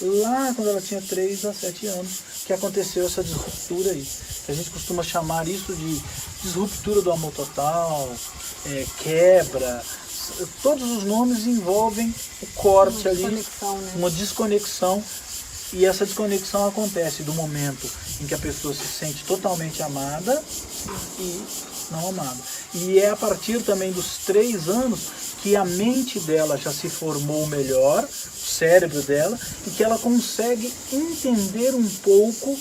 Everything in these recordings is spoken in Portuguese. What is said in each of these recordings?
lá quando ela tinha 3 a 7 anos, que aconteceu essa disruptura aí. A gente costuma chamar isso de disruptura do amor total, quebra. Todos os nomes envolvem o corte ali, Né? uma desconexão. E essa desconexão acontece do momento em que a pessoa se sente totalmente amada e não amada. E é a partir também dos 3 anos que a mente dela já se formou melhor, o cérebro dela, e que ela consegue entender um pouco,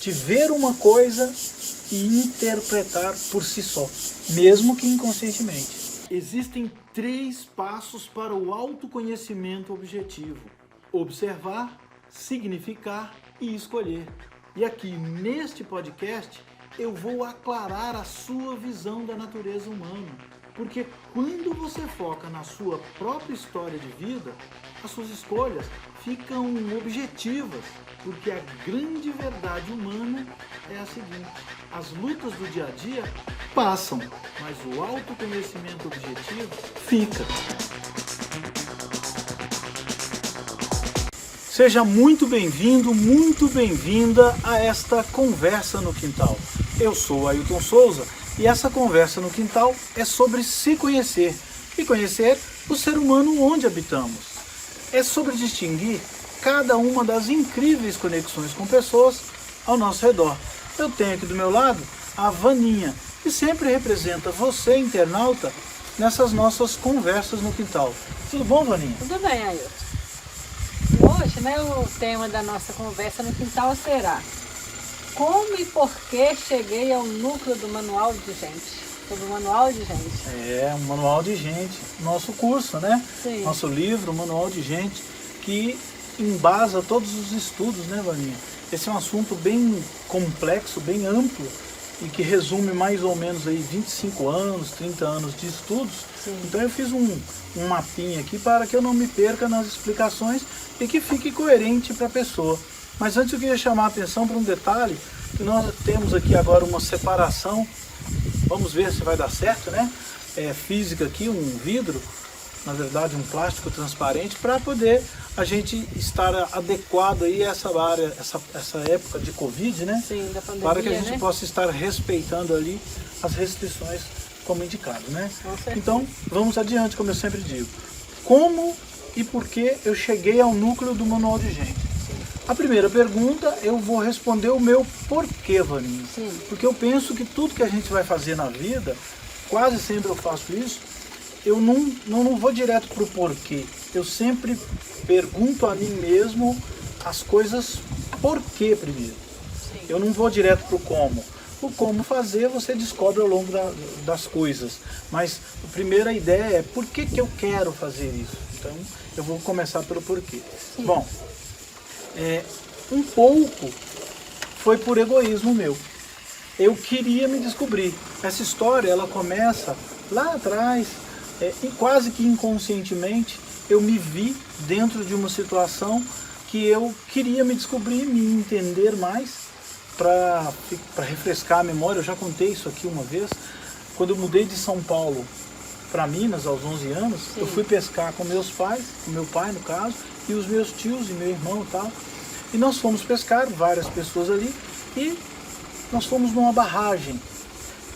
de ver uma coisa e interpretar por si só, mesmo que inconscientemente. Existem 3 passos para o autoconhecimento objetivo: observar, significar e escolher. E aqui neste podcast eu vou aclarar a sua visão da natureza humana, porque quando você foca na sua própria história de vida, as suas escolhas ficam objetivas, porque a grande verdade humana é a seguinte: as lutas do dia a dia passam, mas o autoconhecimento objetivo fica. Seja muito bem-vindo, muito bem-vinda a esta Conversa no Quintal. Eu sou Ailton Souza e essa Conversa no Quintal é sobre se conhecer e conhecer o ser humano onde habitamos. É sobre distinguir cada uma das incríveis conexões com pessoas ao nosso redor. Eu tenho aqui do meu lado a Vaninha, que sempre representa você, internauta, nessas nossas Conversas no Quintal. Tudo bom, Vaninha? Tudo bem, Ailton. Hoje, o tema da nossa conversa no quintal será: como e por que cheguei ao núcleo do Manual de Gente? Sobre o Manual de Gente. Um Manual de Gente, nosso curso, né? Sim. Nosso livro, Manual de Gente, que embasa todos os estudos, né, Vaninha? Esse é um assunto bem complexo, bem amplo, e que resume mais ou menos aí 25 anos, 30 anos de estudos. Sim. Então eu fiz um mapinha aqui para que eu não me perca nas explicações e que fique coerente para a pessoa. Mas antes eu queria chamar a atenção para um detalhe, que nós temos aqui agora uma separação, vamos ver se vai dar certo, né? Física aqui, um vidro, na verdade um plástico transparente, para poder a gente estar adequado aí a essa área, essa época de Covid, né? Sim, da pandemia, para que a gente né? possa estar respeitando ali as restrições como indicado, né? Com certeza. Então, vamos adiante, como eu sempre digo. Como e por que eu cheguei ao núcleo do Manual de Gente? A primeira pergunta, eu vou responder o meu porquê, Vaninha. Sim. Porque eu penso que tudo que a gente vai fazer na vida, quase sempre eu faço isso, eu não vou direto para o porquê. Eu sempre pergunto a mim mesmo as coisas por quê primeiro. Sim. Eu não vou direto para o como. O como fazer você descobre ao longo das coisas. Mas a primeira ideia é por que eu quero fazer isso. Então eu vou começar pelo porquê. Sim. Bom, um pouco foi por egoísmo meu. Eu queria me descobrir. Essa história ela começa lá atrás, e quase que inconscientemente eu me vi dentro de uma situação que eu queria me descobrir, me entender mais. Para refrescar a memória, eu já contei isso aqui uma vez, quando eu mudei de São Paulo para Minas aos 11 anos, Sim. eu fui pescar com meus pais, com meu pai no caso, e os meus tios e meu irmão e tal, e nós fomos pescar, várias pessoas ali, e nós fomos numa barragem.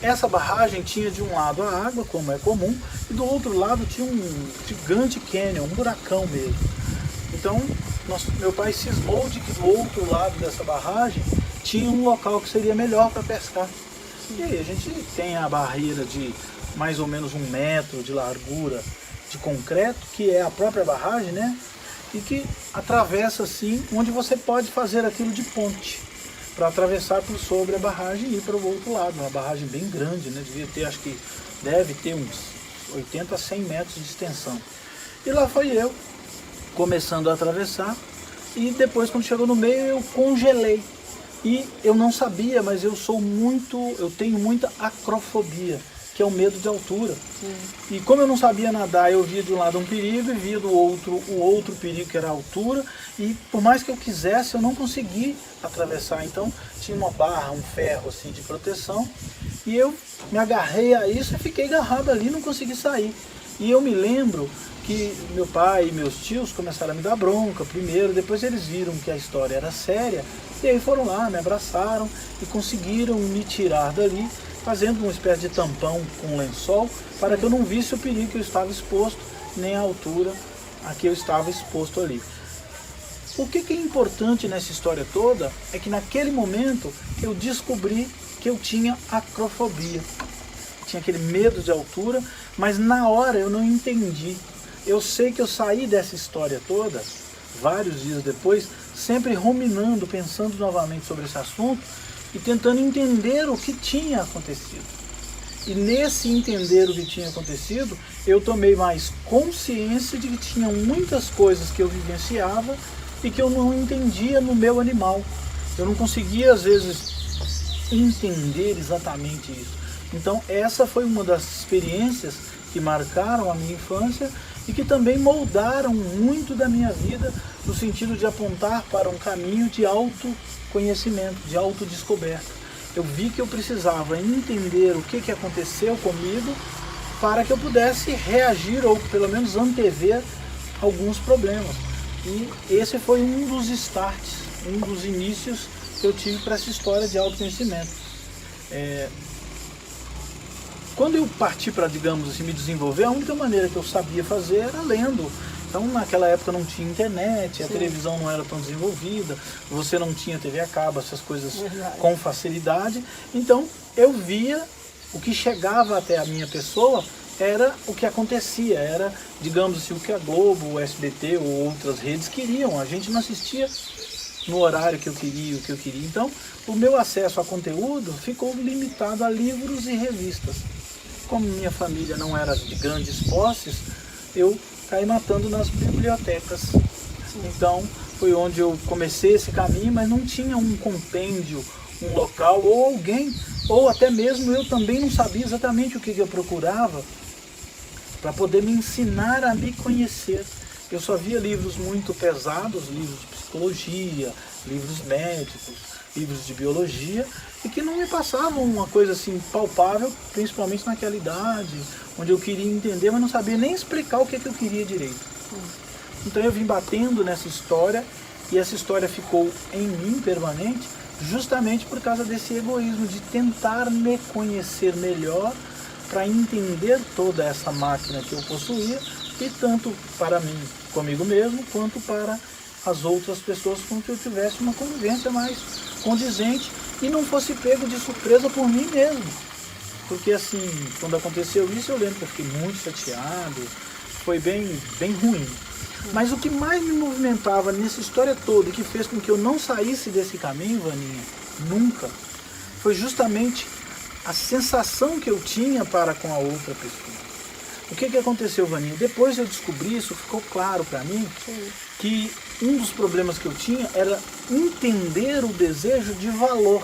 Essa barragem tinha de um lado a água, como é comum, e do outro lado tinha um gigante canyon, um buracão mesmo. Então, meu pai cismou de que do outro lado dessa barragem tinha um local que seria melhor para pescar. E aí a gente tem a barreira de mais ou menos 1 metro de largura de concreto, que é a própria barragem, né? E que atravessa assim, onde você pode fazer aquilo de ponte, para atravessar por sobre a barragem e ir para o outro lado. Uma barragem bem grande, né? Devia ter, acho que deve ter uns 80 a 100 metros de extensão. E lá foi eu, começando a atravessar, e depois quando chegou no meio eu congelei. E eu não sabia, mas eu tenho muita acrofobia, que é o medo de altura. Sim. E como eu não sabia nadar, eu via de um lado um perigo e via do outro o outro perigo, que era a altura, e por mais que eu quisesse, eu não consegui atravessar. Então tinha uma barra, um ferro assim de proteção, e eu me agarrei a isso e fiquei agarrado ali, não consegui sair. E eu me lembro que meu pai e meus tios começaram a me dar bronca primeiro, depois eles viram que a história era séria, e aí foram lá, me abraçaram e conseguiram me tirar dali, fazendo uma espécie de tampão com lençol, para que eu não visse o perigo que eu estava exposto, nem a altura a que eu estava exposto ali. O que é importante nessa história toda é que naquele momento eu descobri que eu tinha acrofobia. Tinha aquele medo de altura, mas na hora eu não entendi. Eu sei que eu saí dessa história toda, vários dias depois, sempre ruminando, pensando novamente sobre esse assunto e tentando entender o que tinha acontecido. E nesse entender o que tinha acontecido, eu tomei mais consciência de que tinham muitas coisas que eu vivenciava e que eu não entendia no meu animal. Eu não conseguia, às vezes, entender exatamente isso. Então, essa foi uma das experiências que marcaram a minha infância e que também moldaram muito da minha vida no sentido de apontar para um caminho de autoconhecimento, de autodescoberta. Eu vi que eu precisava entender o que aconteceu comigo para que eu pudesse reagir ou pelo menos antever alguns problemas. E esse foi um dos starts, um dos inícios que eu tive para essa história de autoconhecimento. Quando eu parti para, digamos assim, me desenvolver, a única maneira que eu sabia fazer era lendo. Então, naquela época não tinha internet, a televisão não era tão desenvolvida, você não tinha TV a cabo, essas coisas com facilidade. Então, eu via o que chegava até a minha pessoa, era o que acontecia, era, digamos assim, o que a Globo, o SBT ou outras redes queriam. A gente não assistia no horário que eu queria, o que eu queria. Então, o meu acesso a conteúdo ficou limitado a livros e revistas. Como minha família não era de grandes posses, eu caí matando nas bibliotecas. Então, foi onde eu comecei esse caminho, mas não tinha um compêndio, um local, ou alguém, ou até mesmo eu também não sabia exatamente o que eu procurava para poder me ensinar a me conhecer. Eu só via livros muito pesados, livros de psicologia, livros médicos, livros de biologia, e que não me passavam uma coisa assim palpável, principalmente naquela idade, onde eu queria entender, mas não sabia nem explicar o que eu queria direito. Então eu vim batendo nessa história, e essa história ficou em mim permanente, justamente por causa desse egoísmo, de tentar me conhecer melhor, para entender toda essa máquina que eu possuía, e tanto para mim, comigo mesmo, quanto para as outras pessoas com que eu tivesse uma convivência mais condizente e não fosse pego de surpresa por mim mesmo. Porque assim, quando aconteceu isso, eu lembro que eu fiquei muito chateado, foi bem ruim. Mas o que mais me movimentava nessa história toda e que fez com que eu não saísse desse caminho, Vaninha, nunca, foi justamente a sensação que eu tinha para com a outra pessoa. O que aconteceu, Vaninha? Depois eu descobri isso, ficou claro para mim, que um dos problemas que eu tinha era entender o desejo de valor.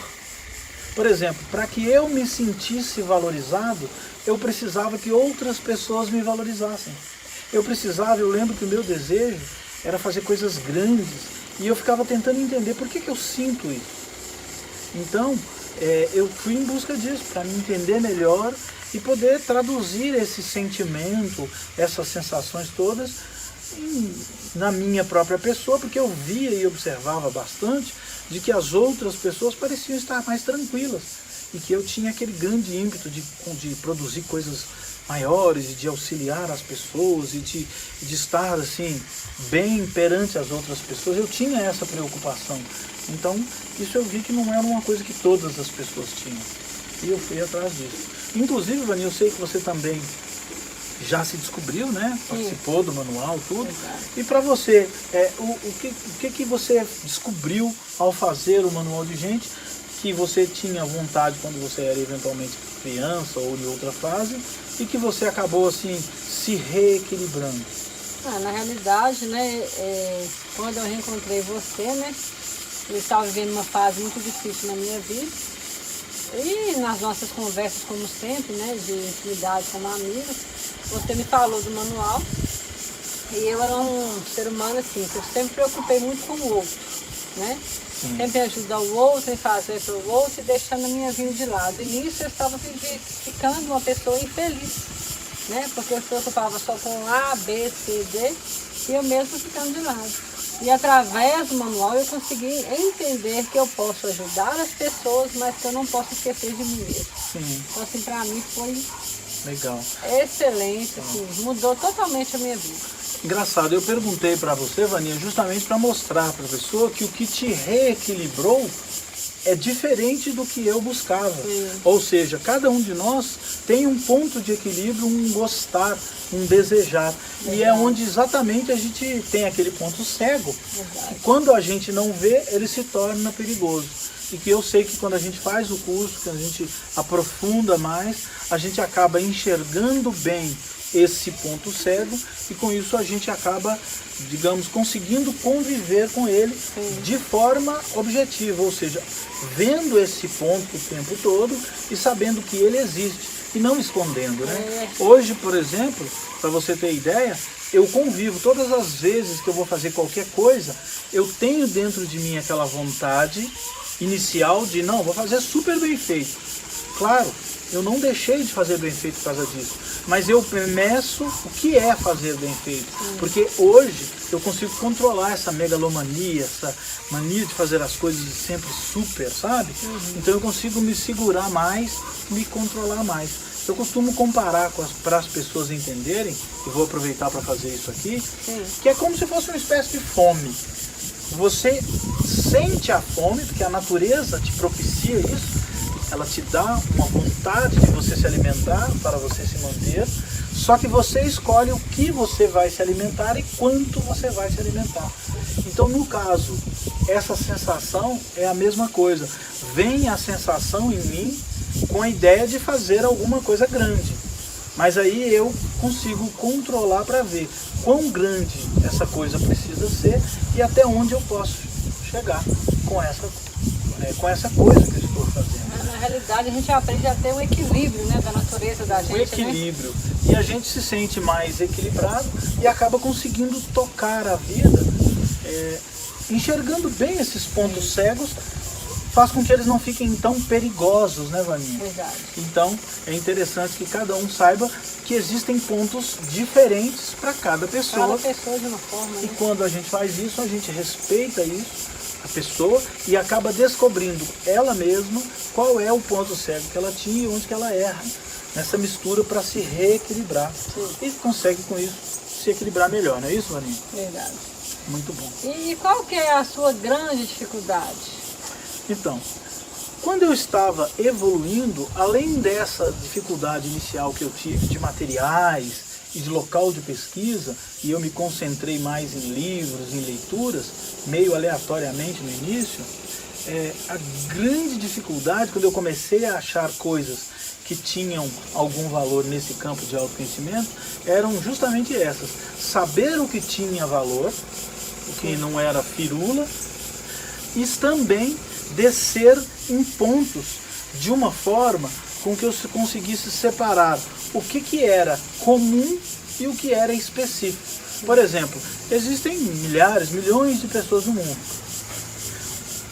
Por exemplo, para que eu me sentisse valorizado, eu precisava que outras pessoas me valorizassem. Eu lembro que o meu desejo era fazer coisas grandes, e eu ficava tentando entender por que eu sinto isso. Então, eu fui em busca disso, para me entender melhor e poder traduzir esse sentimento, essas sensações todas na minha própria pessoa, porque eu via e observava bastante de que as outras pessoas pareciam estar mais tranquilas e que eu tinha aquele grande ímpeto de produzir coisas maiores, e de auxiliar as pessoas e de estar assim bem perante as outras pessoas. Eu tinha essa preocupação. Então, isso eu vi que não era uma coisa que todas as pessoas tinham. E eu fui atrás disso. Inclusive, Vani, eu sei que você também já se descobriu, né? Participou do manual, tudo. Exato. E para você, o que você descobriu ao fazer o manual de gente que você tinha vontade quando você era eventualmente criança ou em outra fase e que você acabou assim se reequilibrando? Na realidade, né, quando eu reencontrei você, né, eu estava vivendo uma fase muito difícil na minha vida. E nas nossas conversas, como sempre, né, de intimidade como amigos, você me falou do manual. E eu era um ser humano assim, que eu sempre me preocupei muito com o outro, né? Sempre ajudar o outro, em fazer para o outro e deixando a minha vida de lado. E nisso eu estava ficando uma pessoa infeliz. né? Porque eu se preocupava só com A, B, C, D, e eu mesmo ficando de lado. E através do manual eu consegui entender que eu posso ajudar as pessoas, mas que eu não posso esquecer de mim mesmo. Sim. Então, assim, para mim foi Legal. excelente, assim, mudou totalmente a minha vida. Engraçado, eu perguntei para você, Vaninha, justamente para mostrar para a pessoa que o que te reequilibrou é diferente do que eu buscava. Sim. Ou seja, cada um de nós tem um ponto de equilíbrio, um gostar, um desejar. E é onde exatamente a gente tem aquele ponto cego. Verdade. Que quando a gente não vê, ele se torna perigoso. E que eu sei que quando a gente faz o curso, que a gente aprofunda mais, a gente acaba enxergando bem esse ponto cego e com isso a gente acaba, digamos, conseguindo conviver com ele de forma objetiva, ou seja, vendo esse ponto o tempo todo e sabendo que ele existe e não escondendo, né? Hoje, por exemplo, para você ter ideia, eu convivo todas as vezes que eu vou fazer qualquer coisa, eu tenho dentro de mim aquela vontade inicial de não, vou fazer super bem feito. Claro, eu não deixei de fazer bem feito por causa disso, mas eu meço o que é fazer bem feito, porque hoje eu consigo controlar essa megalomania, essa mania de fazer as coisas sempre super, sabe? Então eu consigo me segurar mais, me controlar mais. Eu costumo comparar para as pessoas entenderem, e vou aproveitar para fazer isso aqui, que é como se fosse uma espécie de fome. Você sente a fome, porque a natureza te propicia isso, ela te dá uma vontade de você se alimentar para você se manter, só que você escolhe o que você vai se alimentar e quanto você vai se alimentar. Então, no caso, essa sensação é a mesma coisa. Vem a sensação em mim com a ideia de fazer alguma coisa grande, mas aí eu consigo controlar para ver quão grande essa coisa precisa ser e até onde eu posso chegar com essa coisa que eu estou fazendo. Na realidade, a gente aprende a ter um equilíbrio, né, da natureza da gente. O equilíbrio. Né? E a gente se sente mais equilibrado e acaba conseguindo tocar a vida, enxergando bem esses pontos cegos, faz com que eles não fiquem tão perigosos, né, Vaninha? Verdade. Então, é interessante que cada um saiba que existem pontos diferentes para cada pessoa. Cada pessoa de uma forma. E né? quando a gente faz isso, a gente respeita isso, a pessoa, e acaba descobrindo ela mesma qual é o ponto cego que ela tinha e onde que ela erra nessa mistura para se reequilibrar. Sim. E consegue com isso se equilibrar melhor, não é isso, Vaninha? Verdade. Muito bom. E qual que é a sua grande dificuldade? Então, quando eu estava evoluindo, além dessa dificuldade inicial que eu tive de materiais e de local de pesquisa, e eu me concentrei mais em livros, em leituras, meio aleatoriamente no início, a grande dificuldade, quando eu comecei a achar coisas que tinham algum valor nesse campo de autoconhecimento, eram justamente essas. Saber o que tinha valor, o que não era firula, e também descer em pontos de uma forma com que eu conseguisse separar o que era comum e o que era específico. Por exemplo, existem milhares, milhões de pessoas no mundo.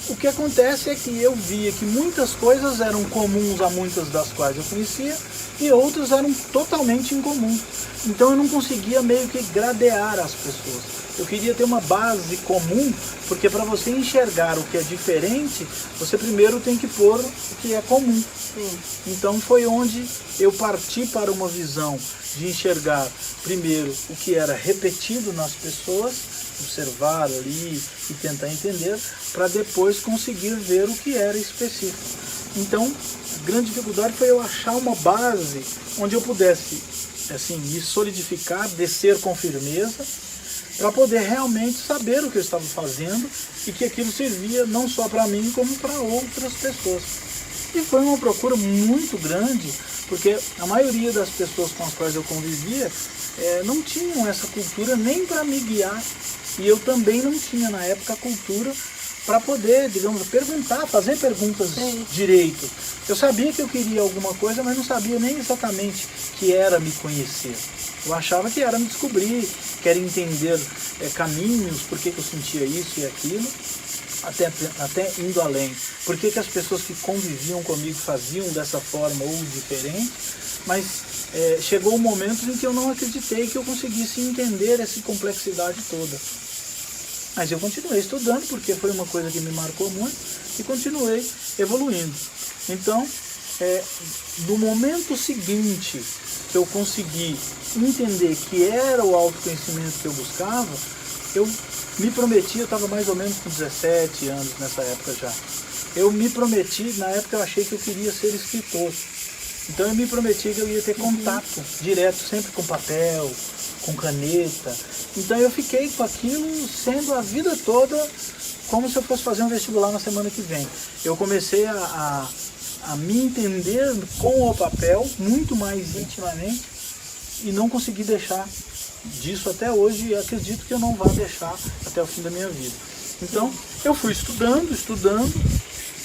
O que acontece é que eu via que muitas coisas eram comuns a muitas das quais eu conhecia e outras eram totalmente incomuns. Então eu não conseguia meio que gradear as pessoas. Eu queria ter uma base comum, porque para você enxergar o que é diferente, você primeiro tem que pôr o que é comum. Sim. Então foi onde eu parti para uma visão de enxergar primeiro o que era repetido nas pessoas, observar ali e tentar entender, para depois conseguir ver o que era específico. Então, a grande dificuldade foi eu achar uma base onde eu pudesse assim, me solidificar, descer com firmeza, para poder realmente saber o que eu estava fazendo e que aquilo servia não só para mim, como para outras pessoas. E foi uma procura muito grande, porque a maioria das pessoas com as quais eu convivia não tinham essa cultura nem para me guiar. E eu também não tinha na época a cultura para poder, digamos, perguntar, fazer perguntas direito. Eu sabia que eu queria alguma coisa, mas não sabia nem exatamente que era me conhecer. Eu achava que era me descobrir, que era entender caminhos, por que eu sentia isso e aquilo, até indo além. Por que as pessoas que conviviam comigo faziam dessa forma ou diferente, mas chegou um momento em que eu não acreditei que eu conseguisse entender essa complexidade toda. Mas eu continuei estudando, porque foi uma coisa que me marcou muito, e continuei evoluindo. Então, no momento seguinte que eu consegui entender que era o autoconhecimento que eu buscava, eu me prometi, eu estava mais ou menos com 17 anos nessa época já. Eu me prometi, na época eu achei que eu queria ser escritor. Então eu me prometi que eu ia ter contato direto, sempre com papel, com caneta. Então eu fiquei com aquilo sendo a vida toda como se eu fosse fazer um vestibular na semana que vem. Eu comecei a me entender com o papel muito mais intimamente e não consegui deixar disso até hoje, e acredito que eu não vá deixar até o fim da minha vida. Então eu fui estudando,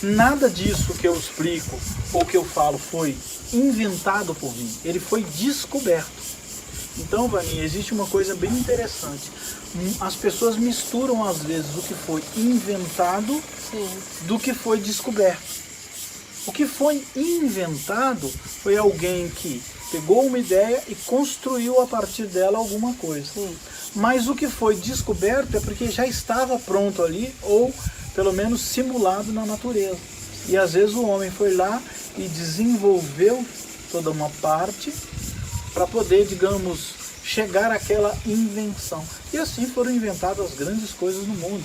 nada disso que eu explico ou que eu falo foi inventado por mim, ele foi descoberto. Então, Vaninha, existe uma coisa bem interessante. As pessoas misturam às vezes o que foi inventado do que foi descoberto. O que foi inventado foi alguém que pegou uma ideia e construiu a partir dela alguma coisa. Mas o que foi descoberto é porque já estava pronto ali, ou pelo menos simulado na natureza. E às vezes o homem foi lá e desenvolveu toda uma parte para poder, digamos, chegar àquela invenção. E assim foram inventadas as grandes coisas no mundo.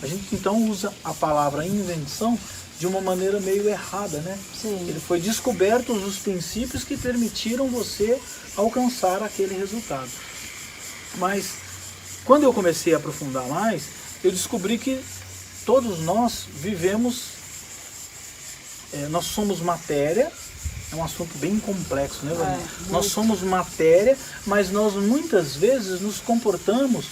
A gente então usa a palavra invenção de uma maneira meio errada, né? Ele foi descoberto os princípios que permitiram você alcançar aquele resultado. Mas quando eu comecei a aprofundar mais, eu descobri que todos nós vivemos, nós somos matéria. É um assunto bem complexo, né, Vaninha? Nós somos matéria, mas nós muitas vezes nos comportamos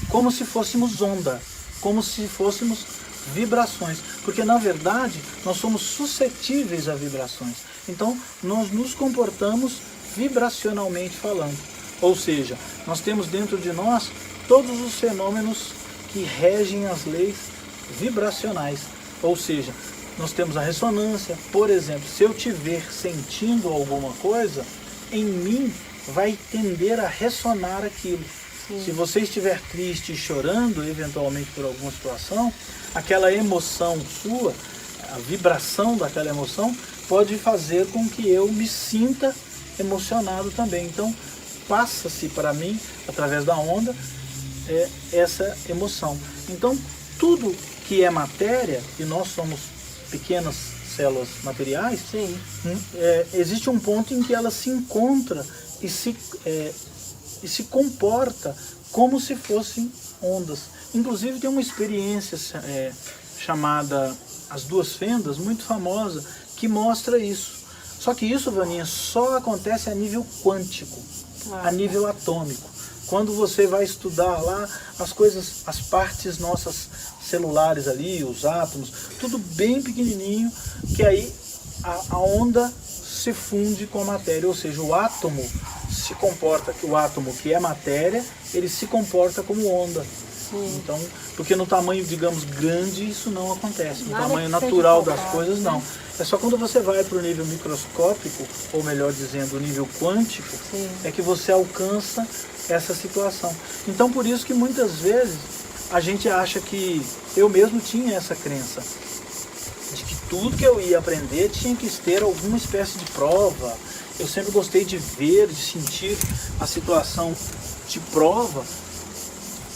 como se fôssemos onda, como se fôssemos vibrações, porque na verdade nós somos suscetíveis a vibrações. Então nós nos comportamos vibracionalmente falando, ou seja, nós temos dentro de nós todos os fenômenos que regem as leis vibracionais, ou seja, nós temos a ressonância. Por exemplo, se eu estiver sentindo alguma coisa, em mim vai tender a ressonar aquilo. Se você estiver triste e chorando, eventualmente por alguma situação, aquela emoção sua, a vibração daquela emoção, pode fazer com que eu me sinta emocionado também. Então, passa-se para mim, através da onda, essa emoção. Então, tudo que é matéria, e nós somos pequenas células materiais, existe um ponto em que ela se encontra e se comporta como se fossem ondas. Inclusive tem uma experiência chamada As Duas Fendas, muito famosa, que mostra isso. Só que isso, Vaninha, só acontece a nível quântico, a nível atômico. Quando você vai estudar lá as coisas, as partes nossas celulares ali, os átomos, tudo bem pequenininho, que aí a onda se funde com a matéria, ou seja, o átomo se comporta, o átomo que é matéria, ele se comporta como onda. Então, porque no tamanho, digamos, grande, isso não acontece. No tamanho natural das coisas, não. É só quando você vai para o nível microscópico, ou melhor dizendo, o nível quântico, é que você alcança essa situação. Então, por isso que muitas vezes a gente acha que... Eu mesmo tinha essa crença de que tudo que eu ia aprender tinha que ter alguma espécie de prova. Eu sempre gostei de ver, de sentir a situação de prova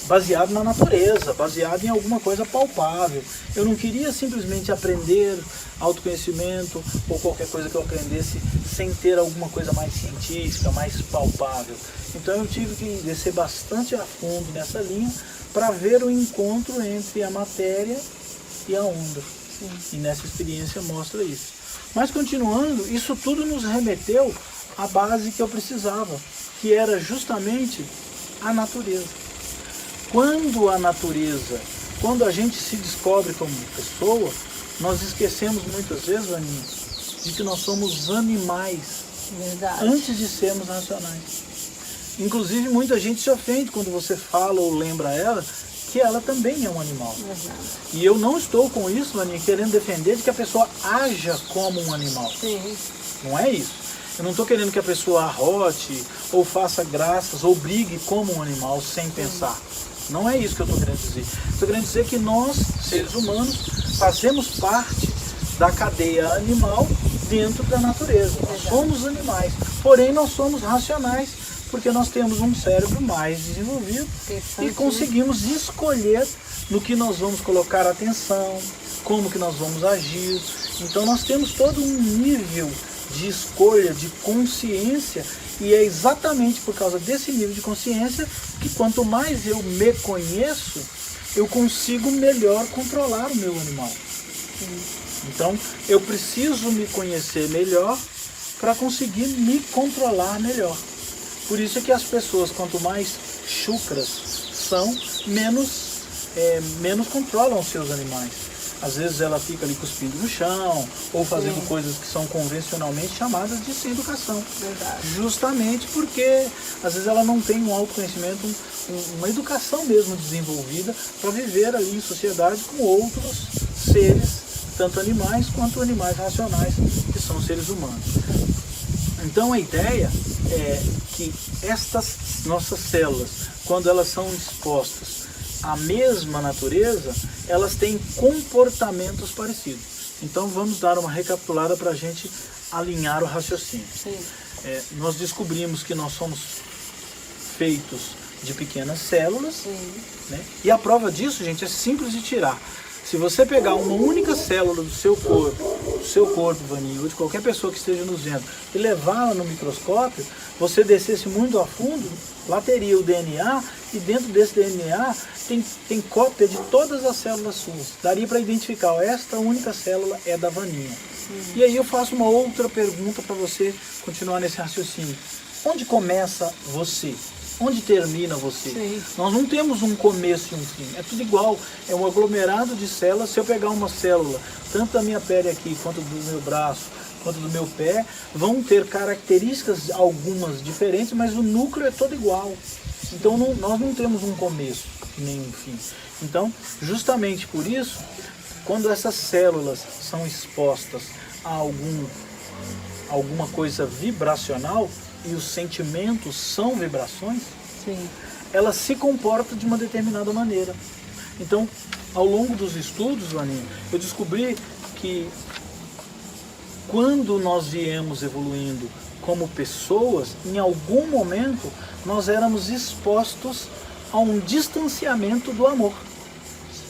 baseado na natureza, baseado em alguma coisa palpável. Eu não queria simplesmente aprender autoconhecimento ou qualquer coisa que eu aprendesse sem ter alguma coisa mais científica, mais palpável. Então eu tive que descer bastante a fundo nessa linha para ver o encontro entre a matéria e a onda. E nessa experiência mostra isso. Mas continuando, isso tudo nos remeteu à base que eu precisava, que era justamente a natureza. Quando a natureza, quando a gente se descobre como pessoa, nós esquecemos muitas vezes, Vaninha, de que nós somos animais. Verdade. Antes de sermos racionais. Inclusive muita gente se ofende quando você fala ou lembra ela que ela também é um animal. Verdade. E eu não estou com isso, Vaninha, querendo defender de que a pessoa haja como um animal. Sim. Não é isso. Eu não estou querendo que a pessoa arrote, ou faça graças, ou brigue como um animal sem pensar. Não é isso que eu estou querendo dizer. Estou querendo dizer que nós, seres humanos, fazemos parte da cadeia animal dentro da natureza. Nós somos animais, porém nós somos racionais, porque nós temos um cérebro mais desenvolvido e conseguimos escolher no que nós vamos colocar atenção, como que nós vamos agir. Então nós temos todo um nível de escolha, de consciência, e é exatamente por causa desse nível de consciência que quanto mais eu me conheço, eu consigo melhor controlar o meu animal. Então eu preciso me conhecer melhor para conseguir me controlar melhor. Por isso é que as pessoas, quanto mais chucras são, menos controlam os seus animais. Às vezes ela fica ali cuspindo no chão, ou fazendo coisas que são convencionalmente chamadas de sem educação. Verdade. Justamente porque às vezes ela não tem um autoconhecimento, uma educação mesmo desenvolvida para viver ali em sociedade com outros seres, tanto animais quanto animais racionais, que são seres humanos. Então a ideia é que estas nossas células, quando elas são expostas à mesma natureza, elas têm comportamentos parecidos. Então vamos dar uma recapitulada para a gente alinhar o raciocínio. Nós descobrimos que nós somos feitos de pequenas células, né? E a prova disso, gente, é simples de tirar. Se você pegar uma única célula do seu corpo, Vaninho, ou de qualquer pessoa que esteja nos vendo, e levá-la no microscópio, você descesse muito a fundo, lá teria o DNA, e dentro desse DNA tem cópia de todas as células suas. Daria para identificar, ó, esta única célula é da Vaninha. E aí eu faço uma outra pergunta para você continuar nesse raciocínio. Onde começa você? Onde termina você? Nós não temos um começo e um fim, é tudo igual, é um aglomerado de células. Se eu pegar uma célula, tanto da minha pele aqui, quanto do meu braço, quanto do meu pé, vão ter características algumas diferentes, mas o núcleo é todo igual. Então nós não temos um começo e nem um fim. Então, justamente por isso, quando essas células são expostas a alguma coisa vibracional, e os sentimentos são vibrações, elas se comportam de uma determinada maneira. Então, ao longo dos estudos, Vaninha, eu descobri que quando nós viemos evoluindo como pessoas, em algum momento nós éramos expostos a um distanciamento do amor.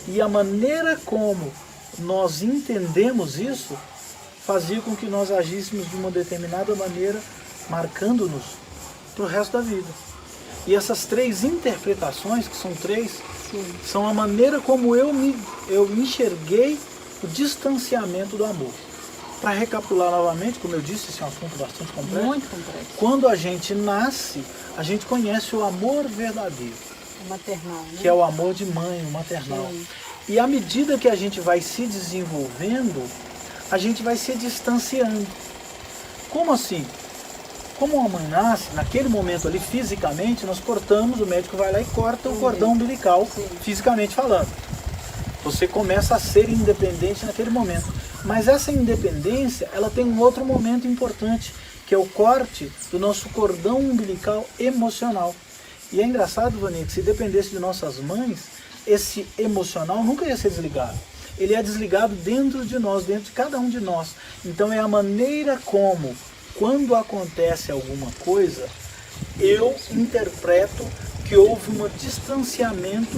E a maneira como nós entendemos isso fazia com que nós agíssemos de uma determinada maneira, marcando-nos para o resto da vida. E essas três interpretações, que são três, são a maneira como eu enxerguei o distanciamento do amor. Para recapitular novamente, como eu disse, esse é um assunto bastante complexo. Muito complexo. Quando a gente nasce, a gente conhece o amor verdadeiro. O maternal, né? Que é o amor de mãe, o maternal. E à medida que a gente vai se desenvolvendo, a gente vai se distanciando. Como assim? Como uma mãe nasce, naquele momento ali, fisicamente, nós cortamos, o médico vai lá e corta o cordão umbilical, fisicamente falando. Você começa a ser independente naquele momento. Mas essa independência, ela tem um outro momento importante, que é o corte do nosso cordão umbilical emocional. E é engraçado, Vaninha, que se dependesse de nossas mães, esse emocional nunca ia ser desligado. Ele é desligado dentro de nós, dentro de cada um de nós. Então é a maneira como, quando acontece alguma coisa, eu interpreto que houve um distanciamento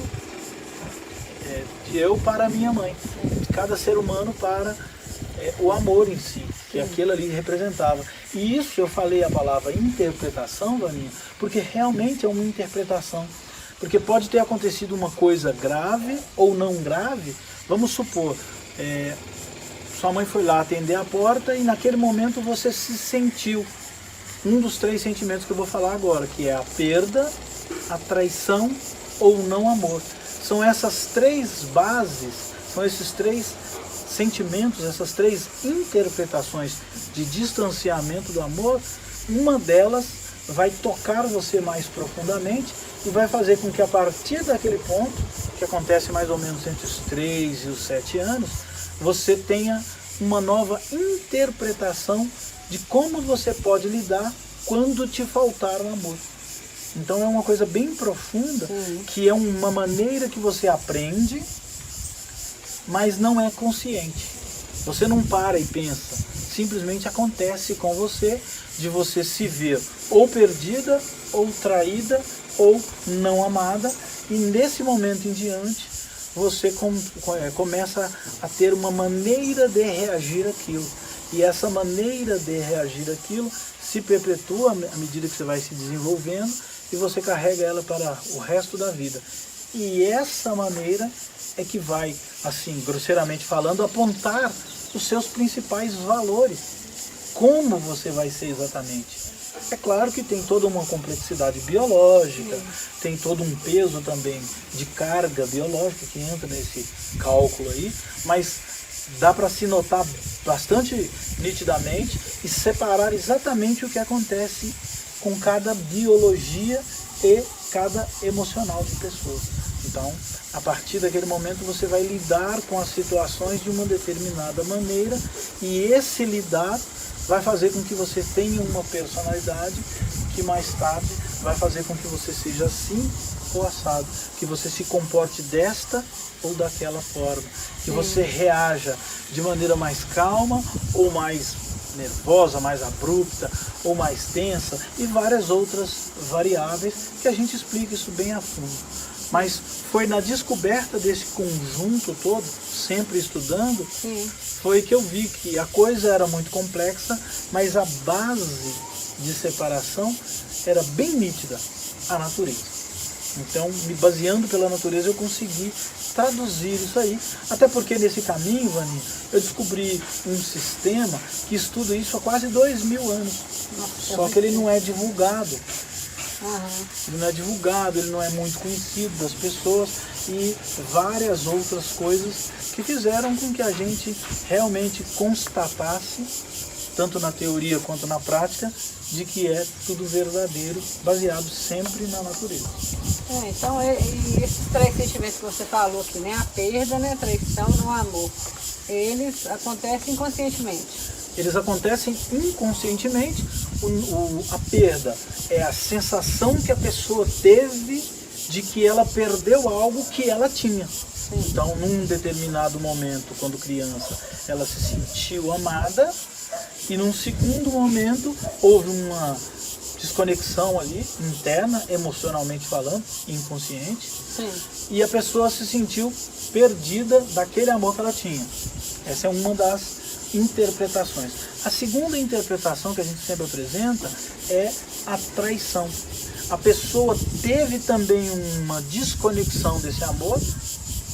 de eu para a minha mãe, de cada ser humano para o amor em si, que aquilo ali representava. E isso eu falei a palavra interpretação, Vaninha, porque realmente é uma interpretação. Porque pode ter acontecido uma coisa grave ou não grave. Vamos supor, sua mãe foi lá atender a porta e naquele momento você se sentiu um dos três sentimentos que eu vou falar agora, que é a perda, a traição ou o não amor. São essas três bases, são esses três sentimentos, essas três interpretações de distanciamento do amor. Uma delas vai tocar você mais profundamente e vai fazer com que a partir daquele ponto, que acontece mais ou menos entre os 3 e os 7 anos, você tenha uma nova interpretação de como você pode lidar quando te faltar o amor. Então é uma coisa bem profunda, que é uma maneira que você aprende, mas não é consciente. Você não para e pensa, simplesmente acontece com você, de você se ver ou perdida, ou traída, ou não amada, e nesse momento em diante, você começa a ter uma maneira de reagir àquilo. E essa maneira de reagir àquilo se perpetua à medida que você vai se desenvolvendo, e você carrega ela para o resto da vida. E essa maneira é que vai, assim, grosseiramente falando, apontar os seus principais valores. Como você vai ser exatamente. É claro que tem toda uma complexidade biológica, tem todo um peso também de carga biológica que entra nesse cálculo aí, mas dá para se notar bastante nitidamente e separar exatamente o que acontece com cada biologia e cada emocional de pessoa. Então, a partir daquele momento você vai lidar com as situações de uma determinada maneira, e esse lidar vai fazer com que você tenha uma personalidade que mais tarde vai fazer com que você seja assim ou assado, que você se comporte desta ou daquela forma, que você reaja de maneira mais calma ou mais nervosa, mais abrupta ou mais tensa, e várias outras variáveis que a gente explica isso bem a fundo. Mas foi na descoberta desse conjunto todo, sempre estudando, foi que eu vi que a coisa era muito complexa, mas a base de separação era bem nítida, a natureza. Então, me baseando pela natureza, eu consegui traduzir isso aí. Até porque nesse caminho, Vani, eu descobri um sistema que estuda isso há quase 2000 anos. Nossa, só que ele não é divulgado. Uhum. Ele não é divulgado, ele não é muito conhecido das pessoas, e várias outras coisas que fizeram com que a gente realmente constatasse, tanto na teoria quanto na prática, de que é tudo verdadeiro, baseado sempre na natureza. Então, e esses três sentimentos que você falou aqui, né? A perda, né? A traição e o amor, eles acontecem inconscientemente. Eles acontecem inconscientemente. A perda é a sensação que a pessoa teve de que ela perdeu algo que ela tinha. Sim. Então, num determinado momento, quando criança, ela se sentiu amada, e num segundo momento houve uma desconexão ali, interna, emocionalmente falando, inconsciente, Sim. e a pessoa se sentiu perdida daquele amor que ela tinha. Essa é uma das interpretações. A segunda interpretação que a gente sempre apresenta é a traição. A pessoa teve também uma desconexão desse amor,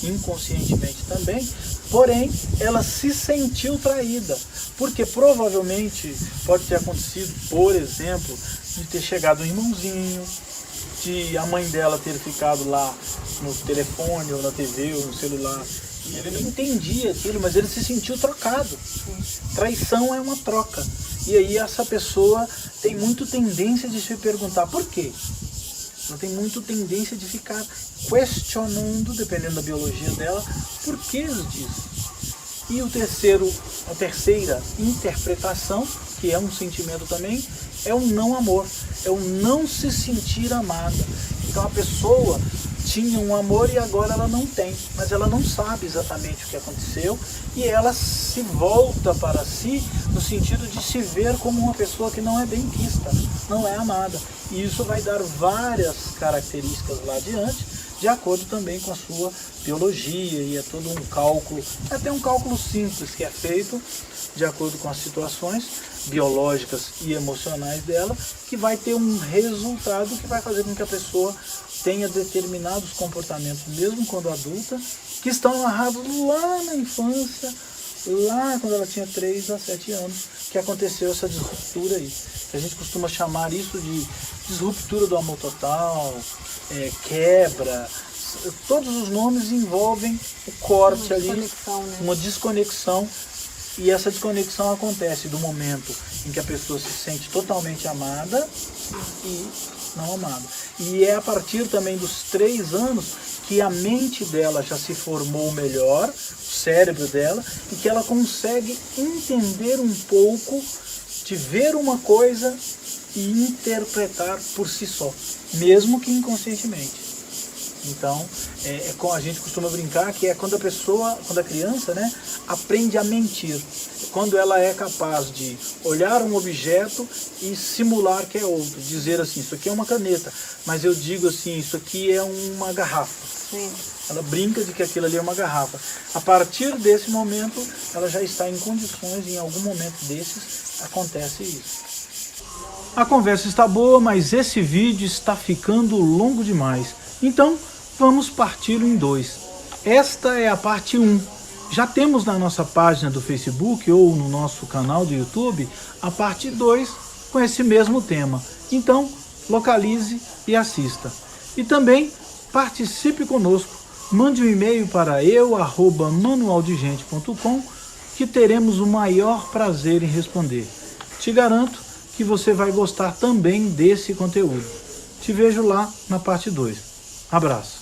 inconscientemente também, porém ela se sentiu traída, porque provavelmente pode ter acontecido, por exemplo, de ter chegado um irmãozinho, de a mãe dela ter ficado lá no telefone ou na TV ou no celular, e ele não entendia aquilo, mas ele se sentiu trocado. Traição é uma troca, e aí essa pessoa tem muito tendência de se perguntar por quê. Ela tem muito tendência de ficar questionando, dependendo da biologia dela, por que disso. E a terceira interpretação, que é um sentimento também, é o não amor, é o não se sentir amada. Então a pessoa tinha um amor e agora ela não tem, mas ela não sabe exatamente o que aconteceu, e ela se volta para si no sentido de se ver como uma pessoa que não é bem quista, não é amada. E isso vai dar várias características lá adiante, de acordo também com a sua biologia, e é todo um cálculo, até um cálculo simples que é feito de acordo com as situações biológicas e emocionais dela, que vai ter um resultado que vai fazer com que a pessoa tenha determinados comportamentos, mesmo quando adulta, que estão amarrados lá na infância, lá quando ela tinha 3 a 7 anos, que aconteceu essa disruptura aí. A gente costuma chamar isso de disruptura do amor total, quebra, todos os nomes envolvem o corte ali, uma desconexão, e essa desconexão acontece do momento em que a pessoa se sente totalmente amada e não amada. E é a partir também dos 3 anos que a mente dela já se formou melhor, o cérebro dela, e que ela consegue entender um pouco de ver uma coisa e interpretar por si só, mesmo que inconscientemente. Então, a gente costuma brincar que é quando a criança, né, aprende a mentir. Quando ela é capaz de olhar um objeto e simular que é outro. Dizer assim, isso aqui é uma caneta, mas eu digo assim, isso aqui é uma garrafa. Sim. Ela brinca de que aquilo ali é uma garrafa. A partir desse momento, ela já está em condições, em algum momento desses, acontece isso. A conversa está boa, mas esse vídeo está ficando longo demais. Então, vamos parti-lo em 2. Esta é a parte 1. Já temos na nossa página do Facebook ou no nosso canal do YouTube a parte 2 com esse mesmo tema. Então, localize e assista. E também participe conosco. Mande um e-mail para eu@manualdegente.com que teremos o maior prazer em responder. Te garanto que você vai gostar também desse conteúdo. Te vejo lá na parte 2. Abraço.